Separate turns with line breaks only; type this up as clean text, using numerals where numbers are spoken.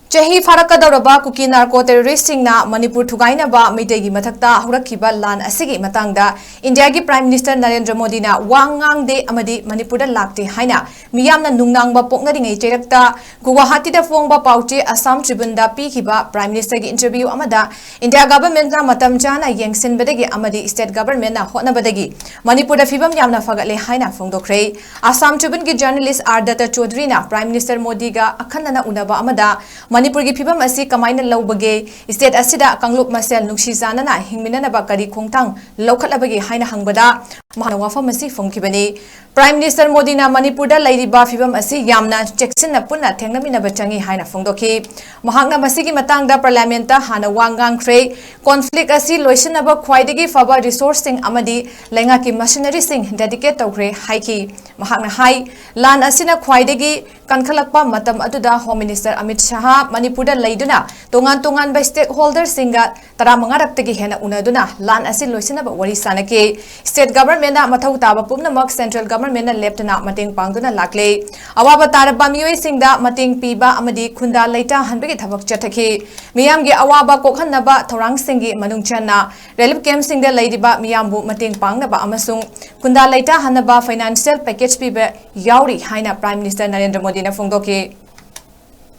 Chahi Farakadoraba Kuki Narco Terrorist-singna Manipur Thugainaba Meitegi Mathakta Hurakiba Lan Asigi Matangda Indiagi Prime Minister Narendra Modi na Wangangde Amadi Manipurda Lakte Haina Miyamna Nungnangba Poknaringai Cherakta Guwahati Fongba Pauche Assam Tribune-da Pikiba Prime Minister gi interview amada India government na matam chana yengsinbadagi amadi state government na hotnabadagi Manipurda fibam yamna fagatle haina fongdokre Assam Tribune gi journalist 𝗟𝗘𝗜𝗡𝗟 na Prime Minister Modi ga akhanna unaba amada Manipur gi phibam asi kamaina lawbage state asida kangluk masel nuksizana na hingminana ba kari khongtang lokhatlabage haina hangbada mahana wafam asi fongkibani Prime Minister Modi na Manipur da lairiba phibam asi yamna cheksinna punna thengnamina bachangi haina fongdokhi mahakna masigi matangda parliament ta hana wangang khre conflict asi loisinaba khwaidagi faba resource sing amadi lenga ki machinery sing dedicate tawkhre haiki mahakna hai lan asina khwaidagi kankhalakpa matam aduda Home Minister Amit Shah Manipur da leiduna tongan by stakeholders singa taramanga raktagi hena unaduna lan asin loisinaba wari sanake state government na mathau taba pumnamak central government na leptana mating pangduna lakle awaba taraba mioi singda mating piba amadi khunda leita hanbegi thabak chathaki miyamgi awaba kokhanaba thorang singi manungchanna relief camp singda leidiba miyambu mating pangnaba amasung khunda leita hanaba financial package piba yauri haina Prime Minister Narendra Modi na fongdoki